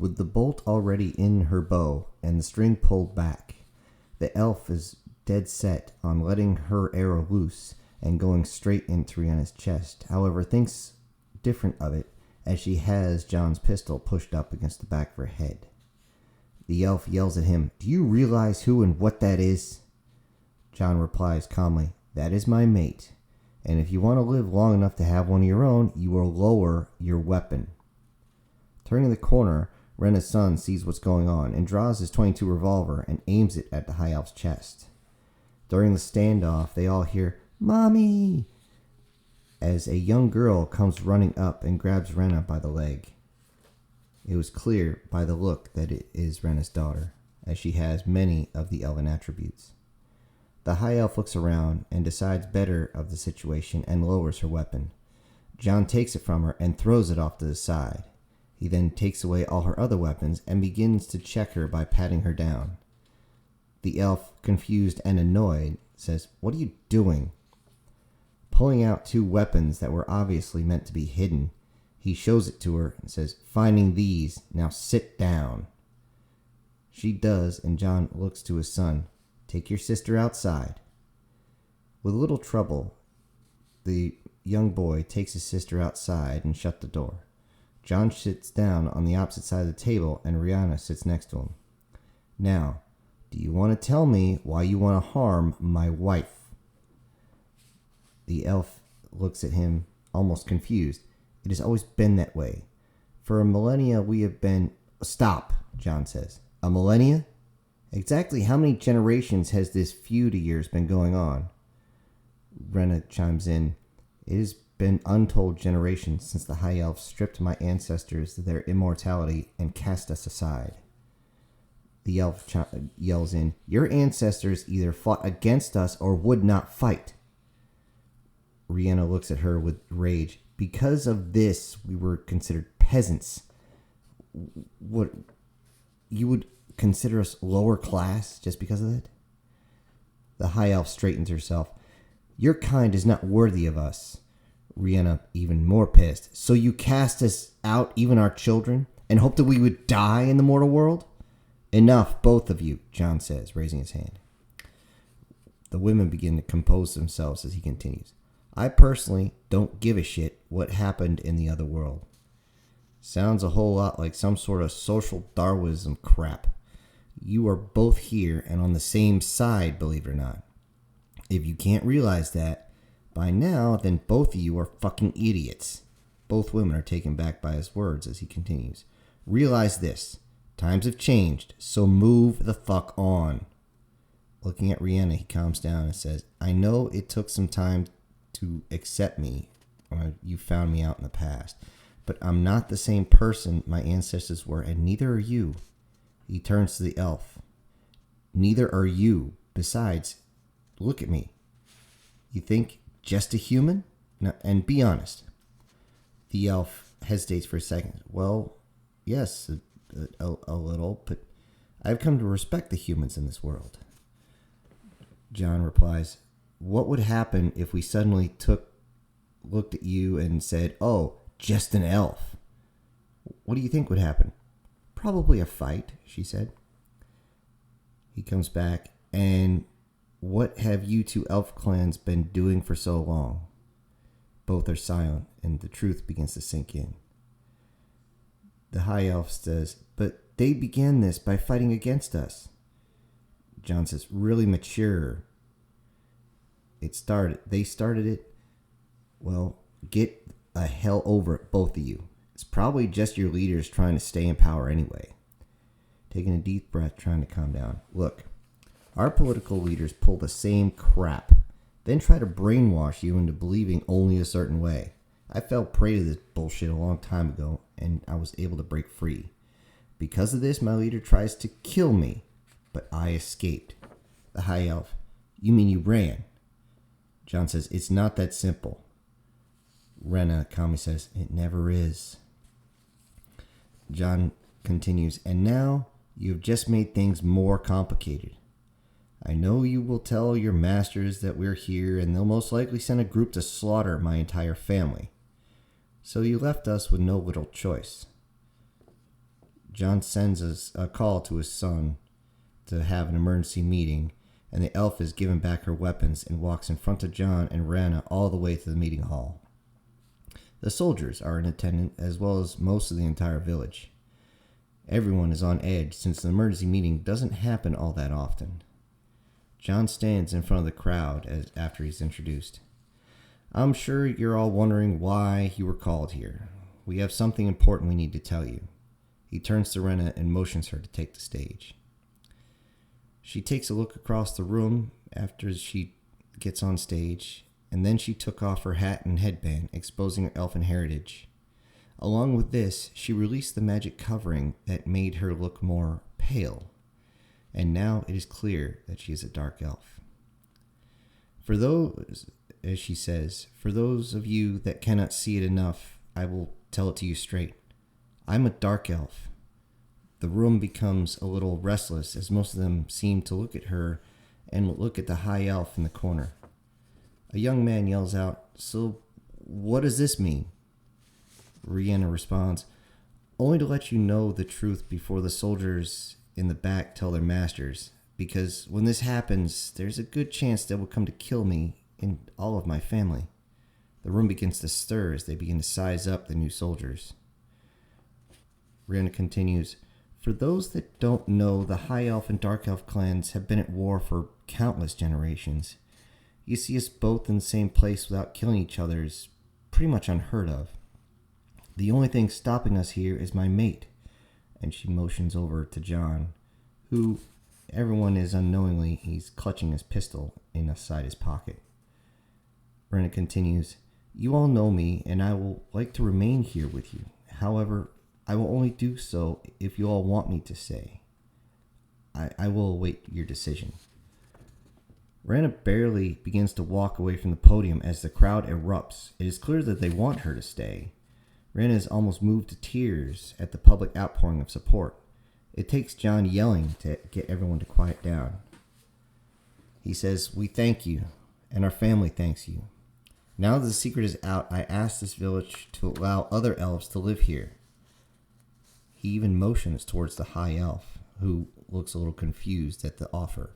With the bolt already in her bow and the string pulled back, the elf is dead set on letting her arrow loose and going straight into Rhianna's chest. However, thinks different of it as she has John's pistol pushed up against the back of her head. The elf yells at him, "Do you realize who and what that is?" John replies calmly, "That is my mate, and if you want to live long enough to have one of your own, you will lower your weapon." Turning the corner, Rhenna's son sees what's going on and draws his .22 revolver and aims it at the high elf's chest. During the standoff, they all hear, "Mommy!" as a young girl comes running up and grabs Rhenna by the leg. It was clear by the look that it is Rhenna's daughter, as she has many of the elven attributes. The high elf looks around and decides better of the situation and lowers her weapon. John takes it from her and throws it off to the side. He then takes away all her other weapons and begins to check her by patting her down. The elf, confused and annoyed, says, "What are you doing?" Pulling out two weapons that were obviously meant to be hidden, he shows it to her and says, "Finding these, now sit down." She does, and John looks to his son, "Take your sister outside." With little trouble, the young boy takes his sister outside and shuts the door. John sits down on the opposite side of the table, and Rhianna sits next to him. "Now, do you want to tell me why you want to harm my wife?" The elf looks at him, almost confused. "It has always been that way. For a millennia we have been..." "Stop," John says. "A millennia? Exactly how many generations has this feud of yours been going on?" Rhenna chimes in, "It has been untold generations since the high elves stripped my ancestors of their immortality and cast us aside." The elf yells in, "Your ancestors either fought against us or would not fight." Rhianna looks at her with rage. "Because of this, we were considered peasants. What, you would consider us lower class just because of it?" The high elf straightens herself. "Your kind is not worthy of us." Rhianna, even more pissed. "So you cast us out, even our children, and hoped that we would die in the mortal world?" "Enough, both of you," John says, raising his hand. The women begin to compose themselves as he continues. "I personally don't give a shit what happened in the other world." Sounds a whole lot like some sort of social Darwinism crap. You are both here and on the same side, believe it or not. If you can't realize that by now, then both of you are fucking idiots. Both women are taken back by his words as he continues. "Realize this. Times have changed, so move the fuck on." Looking at Rhianna, he calms down and says, "I know it took some time to accept me when you found me out in the past, but I'm not the same person my ancestors were, and neither are you." He turns to the elf. "Neither are you. Besides, look at me. You think just a human? Now, and be honest." The elf hesitates for a second. "Well, yes, a little, but I've come to respect the humans in this world." John replies, "What would happen if we suddenly looked at you and said, 'Oh, just an elf'? What do you think would happen?" "Probably a fight," she said. He comes back, "And what have you two elf clans been doing for so long?" Both are silent, and the truth begins to sink in. The high elf says, "But they began this by fighting against us." John says, "Really mature. They started it. Well, get a hell over it, both of you. It's probably just your leaders trying to stay in power anyway." Taking a deep breath, trying to calm down. "Look, our political leaders pull the same crap, then try to brainwash you into believing only a certain way. I fell prey to this bullshit a long time ago, and I was able to break free. Because of this, my leader tries to kill me, but I escaped." The high elf, "You mean you ran?" John says, "It's not that simple." Rhenna calmly says, "It never is." John continues, "And now you have just made things more complicated. I know you will tell your masters that we're here, and they'll most likely send a group to slaughter my entire family. So you left us with no little choice." John sends a call to his son to have an emergency meeting, and the elf is given back her weapons and walks in front of John and Rana all the way to the meeting hall. The soldiers are in attendance, as well as most of the entire village. Everyone is on edge since the emergency meeting doesn't happen all that often. John stands in front of the crowd after he's introduced. I'm sure you're all wondering why you were called here. We have something important we need to tell you. He turns to Rena and motions her to take the stage. She takes a look across the room after she gets on stage, and then she took off her hat and headband, exposing her elfin heritage. Along with this, she released the magic covering that made her look more pale, and now it is clear that she is a dark elf. For those, as she says, for those of you that cannot see it enough, I will tell it to you straight. I'm a dark elf. The room becomes a little restless as most of them seem to look at her and look at the high elf in the corner. A young man yells out, "So, what does this mean?" Rihanna responds, "Only to let you know the truth before the soldiers in the back tell their masters, because when this happens, there's a good chance they will come to kill me and all of my family." The room begins to stir as they begin to size up the new soldiers. Rihanna continues, "For those that don't know, the High Elf and Dark Elf clans have been at war for countless generations. You see us both in the same place without killing each other is pretty much unheard of. The only thing stopping us here is my mate." And she motions over to John, who everyone is unknowingly, he's clutching his pistol inside his pocket. Brenna continues, "You all know me, and I will like to remain here with you. However, I will only do so if you all want me to stay. I will await your decision." Rana barely begins to walk away from the podium as the crowd erupts. It is clear that they want her to stay. Rana is almost moved to tears at the public outpouring of support. It takes John yelling to get everyone to quiet down. He says, "We thank you, and our family thanks you. Now that the secret is out, I ask this village to allow other elves to live here." He even motions towards the high elf, who looks a little confused at the offer.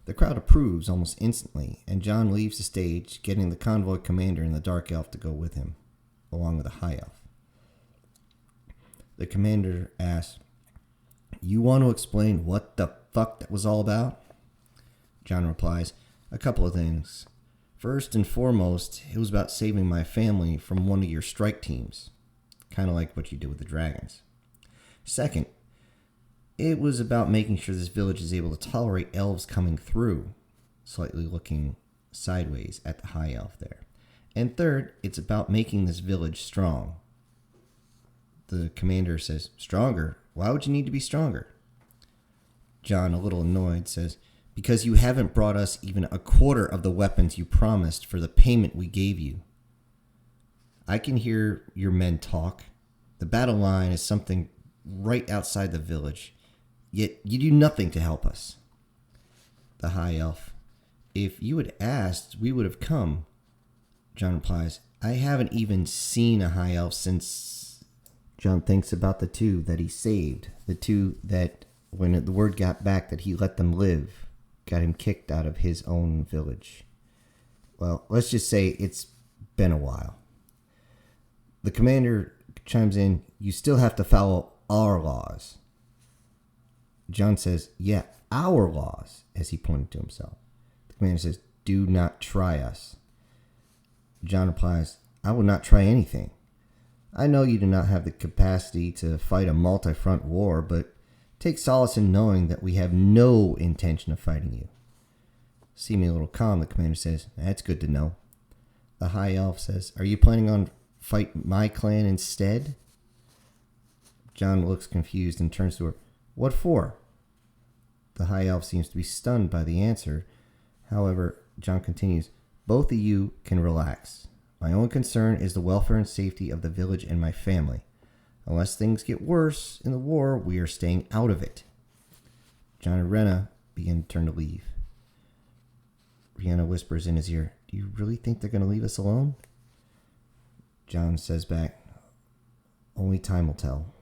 The crowd approves almost instantly, and John leaves the stage, getting the convoy commander and the dark elf to go with him, along with the high elf. The commander asks, "You want to explain what the fuck that was all about?" John replies, "A couple of things. First and foremost, it was about saving my family from one of your strike teams, kind of like what you did with the dragons. Second, it was about making sure this village is able to tolerate elves coming through," slightly looking sideways at the high elf there. "And third, it's about making this village strong." The commander says, "Stronger? Why would you need to be stronger?" John, a little annoyed, says, "Because you haven't brought us even a quarter of the weapons you promised for the payment we gave you. I can hear your men talk. The battle line is something right outside the village, yet you do nothing to help us." The high elf, "If you had asked, we would have come." John replies, "I haven't even seen a high elf since..." John thinks about the two that he saved, the two that, when the word got back that he let them live, got him kicked out of his own village. Well, let's just say it's been a while. The commander chimes in, "You still have to follow our laws." John says, "Yeah, our laws," as he pointed to himself. The commander says, "Do not try us." John replies, "I will not try anything. I know you do not have the capacity to fight a multi-front war, but take solace in knowing that we have no intention of fighting you." Seeming a little calm, the commander says, "That's good to know." The high elf says, "Are you planning on fight my clan instead?" John looks confused and turns to her. "What for?" The high elf seems to be stunned by the answer. However, John continues, "Both of you can relax. My only concern is the welfare and safety of the village and my family. Unless things get worse in the war, we are staying out of it." John and Rena begin to turn to leave. Rihanna whispers in his ear, "Do you really think they're going to leave us alone?" John says back, "Only time will tell."